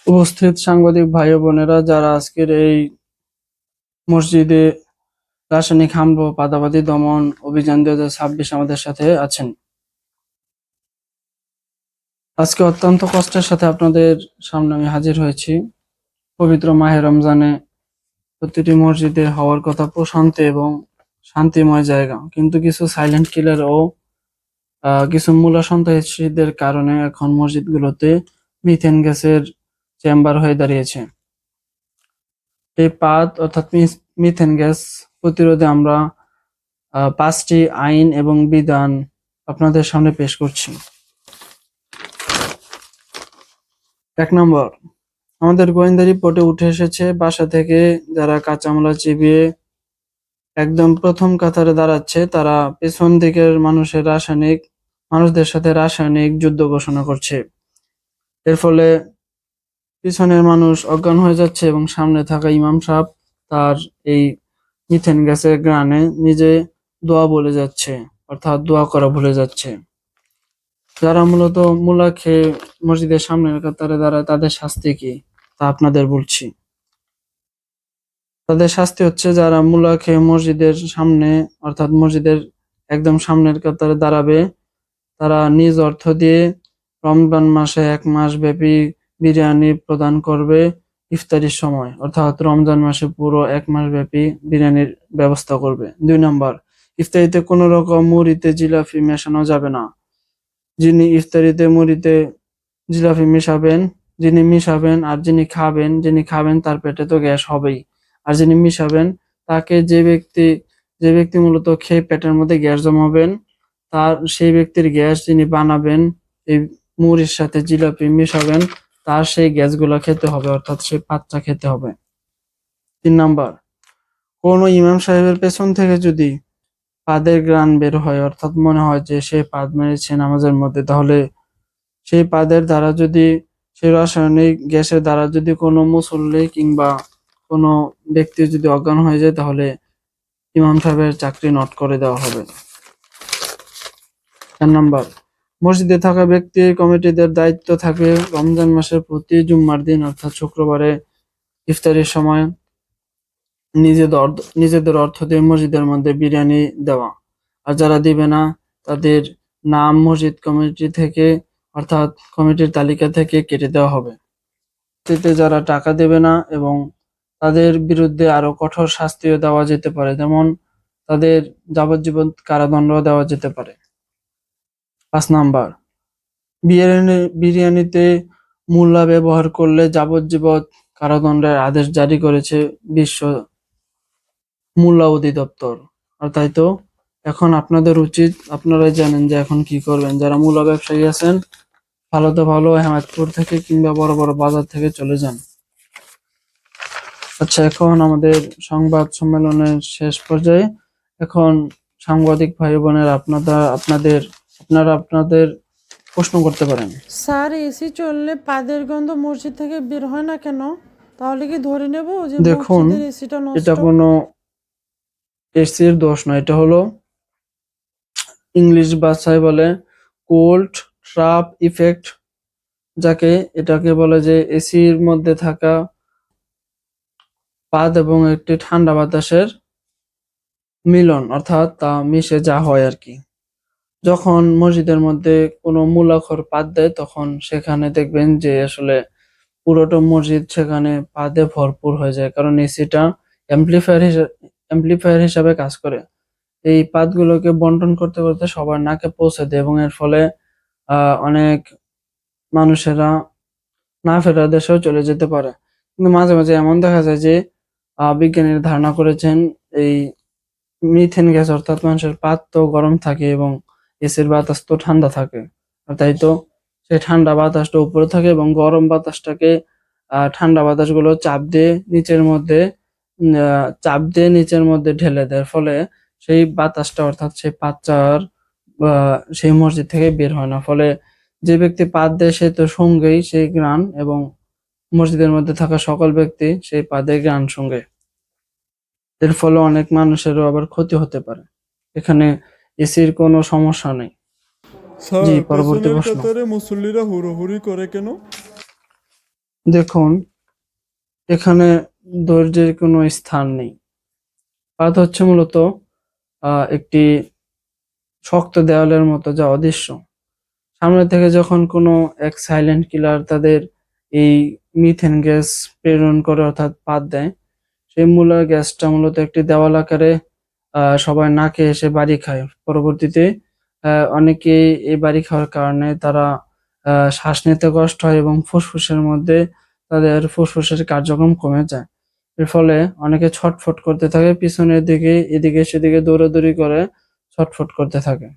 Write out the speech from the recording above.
উপস্থিত সাংবাদিক ভাই ও বোনেরা, যারা আজকের এই মসজিদে রাসায়নিক হামলা ও চাঁদাবাজি দমন অভিযান 2026 আমাদের সাথে আছেন। আজকে অত্যন্ত কষ্টের সাথে আপনাদের সামনে আমি হাজির হয়েছি। পবিত্র মাহে রমজানে প্রতিটি মসজিদে হওয়ার কথা প্রশান্ত এবং শান্তিময় জায়গা, কিন্তু কিছু সাইলেন্ট কিলার ও কিছু মূলা সন্ত্রাসীদের কারণে এখন মসজিদগুলোতে মিথেন গ্যাসের চেম্বার হয়ে দাঁড়িয়েছে। এই পাত অর্থাৎ মিথেন গ্যাস প্রতিরোধে আমরা 5টি আইন এবং বিধান আপনাদের সামনে পেশ করছি। 1 নম্বর, আমাদের গোয়েন্দা রিপোর্টে উঠে এসেছে বাসা থেকে যারা কাঁচামাল চিবিয়ে একদম প্রথম কাতারে দাঁড়াচ্ছে, তারা পেছন দিকের মানুষদের সাথে রাসায়নিক যুদ্ধ ঘোষণা করছে। এর ফলে পিছনের মানুষ অজ্ঞান হয়ে যাচ্ছে এবং সামনে থাকা ইমাম সাহেব তার এই মিথেন গ্যাসের ঘ্রাণে নিজে দোয়া বলে যাচ্ছে, অর্থাৎ দোয়া করা ভুলে যাচ্ছে। যারা মূলত মূলা খেয়ে মসজিদের সামনের কাতারে দাঁড়ায়, তাদের শাস্তি কি তা আপনাদের বলছি। তাদের শাস্তি হচ্ছে, যারা মূলা খেয়ে মসজিদের সামনে অর্থাৎ মসজিদের একদম সামনের কাতারে দাঁড়াবে, তারা নিজ অর্থ দিয়ে রমজান মাসে 1 মাস ব্যাপী বিরিয়ানি প্রদান করবে ইফতারির সময়, অর্থাৎ রমজান মাসে পুরো 1 মাস ব্যাপী বিরিয়ানির ব্যবস্থা করবে। 2 নম্বর, ইফতারিতে কোনো রকম মুড়িতে জিলাপি মেশানো যাবে না। যিনি ইফতারিতে মুড়িতে জিলাপি যিনি মিশাবেন আর যিনি খাবেন তার পেটে তো গ্যাস হবেই। আর যিনি মিশাবেন তাকে যে ব্যক্তি মূলত খেয়ে পেটের মধ্যে গ্যাস জমাবেন, সেই ব্যক্তির গ্যাস যিনি বানাবেন, এই মুড়ির সাথে জিলাপি মিশাবেন, তার সেই গ্যাসগুলো খেতে হবে, অর্থাৎ সেই পাতটা খেতে হবে। 3 নাম্বার, কোনো ইমাম সাহেবের পেছন থেকে যদি পাদের ঘ্রাণ বের হয়, অর্থাৎ মনে হয় যে সে পাদ মেরেছে নামাজের মধ্যে, তাহলে সেই পাদের দ্বারা যদি সেই রাসায়নিক গ্যাসের দ্বারা যদি কোনো মুসল্লি কিংবা কোনো ব্যক্তি যদি অজ্ঞান হয়ে যায়, তাহলে ইমাম সাহেবের চাকরি নট করে দেওয়া হবে। 4 নাম্বার, মসজিদে থাকা ব্যক্তি কমিটিদের দায়িত্ব থাকবে রমজান মাসের প্রতি জুম্মার দিন অর্থাৎ শুক্রবারে ইফতারির সময় নিজেদের অর্থ দিয়ে মসজিদের মধ্যে বিরিয়ানি দেওয়া। আর যারা দিবে না, তাদের নাম মসজিদ কমিটি থেকে অর্থাৎ কমিটির তালিকা থেকে কেটে দেওয়া হবে। এতে যারা টাকা দেবে না এবং তাদের বিরুদ্ধে আরো কঠোর শাস্তিও দেওয়া যেতে পারে, যেমন তাদের যাবজ্জীবন কারাদণ্ড দেওয়া যেতে পারে। 5 নাম্বার, বিরিয়ানিতে মূলা ব্যবহার করলে যাবজ্জীবন কারাদণ্ডের আদেশ জারি করেছে বিশ্ব মূল্য অধিদপ্তর। আর তাই তো এখন আপনাদের উচিত, আপনারাই জানেন যে এখন কি করবেন। যারা মূলা ব্যবসায়ী আছেন, ভালো তো ভালো হেমায়তপুর থেকে কিংবা বড় বড় বাজার থেকে চলে যান। আচ্ছা, এখন আমাদের সংবাদ সম্মেলনের শেষ পর্যায়ে। এখন সাংবাদিক ভাই বোনেরা, আপনারা আপনাদের প্রশ্ন করতে পারেন। স্যার, এসি চললে পাদের গন্ধ মসজিদ থেকে বের হয় না কেন? তাহলে কি ধরে নেব যে দেখুন, মসজিদের এসিটা এটা নষ্ট? কোনো এসির দোষ নয়, এটা হলো ইংলিশ ভাষায় বলে কোল্ড ট্র্যাপ ইফেক্ট, এটাকে বলে যে এসির মধ্যে থাকা পাদ এবং একটি ঠান্ডা বাতাসের মিলন, অর্থাৎ তা মিশে যা হয় আর কি। যখন মসজিদের মধ্যে কোনো মূলাখর পাদ দেয়, তখন সেখানে দেখবেন যে আসলে পুরোটা মসজিদ সেখানে পাদে ভরপুর হয়ে যায়, কারণ এসিটা অ্যাম্পলিফায়ার হিসাবে কাজ করে। এই পাতগুলোকে বন্টন করতে করতে সবার নাকে পৌঁছে দেয় এবং এর ফলে অনেক মানুষেরা না ফেরার দেশেও চলে যেতে পারে। কিন্তু মাঝে মাঝে এমন দেখা যায় যে বিজ্ঞানীরা ধারণা করেছেন এই মিথেন গ্যাস অর্থাৎ মানুষের পাত তো গরম থাকে এবং এসির বাতাস তো ঠান্ডা থাকে। আর তাই তো সেই ঠান্ডা বাতাসটা উপরে থাকে এবং গরম বাতাসটাকে ঠান্ডা বাতাসগুলো চাপ দিয়ে নিচের মধ্যে ঢেলে দেয়, ফলে সেই বাতাসটা অর্থাৎ সেই পাতটার সেই মসজিদ থেকে বের হয় না। ফলে যে ব্যক্তি পাত দেয় সে তো সঙ্গেই সেই ঘ্রাণ, এবং মসজিদের মধ্যে থাকা সকল ব্যক্তি সেই পাদের ঘ্রাণ সঙ্গে। এর ফলে অনেক মানুষেরও আবার ক্ষতি হতে পারে। এখানে এসির কোনো সমস্যা নেই। জি, স্যার, পরবর্তী পেছনের প্রশ্ন। কাতারে মুসল্লিরা হুড়োহুড়ি করে কেন? দেখুন, এখানে ধৈর্যের কোনো স্থান নেই। পাত হচ্ছে মূলত একটি শক্ত দেওয়ালের মতো, যা অদৃশ্য। সামনে থেকে যখন কোনো এক সাইলেন্ট কিলার তাদের এই মিথেন গ্যাস প্রেরণ করে, অর্থাৎ পাত দেয়, সেই মূলার গ্যাসটা মূলত একটি দেওয়াল আকারে সবাই নাকে এসে বাড়ি খায়। পরবর্তীতে অনেকেই এই বাড়ি খাওয়ার কারণে তারা শ্বাস নিতে কষ্ট হয় এবং ফুসফুসের মধ্যে তাদের ফুসফুসের কার্যক্রম কমে যায়। এর ফলে অনেকে ছটফট করতে থাকে, পিছনের দিকে এদিকে সেদিকে দৌড়াদৌড়ি করে ছটফট করতে থাকে।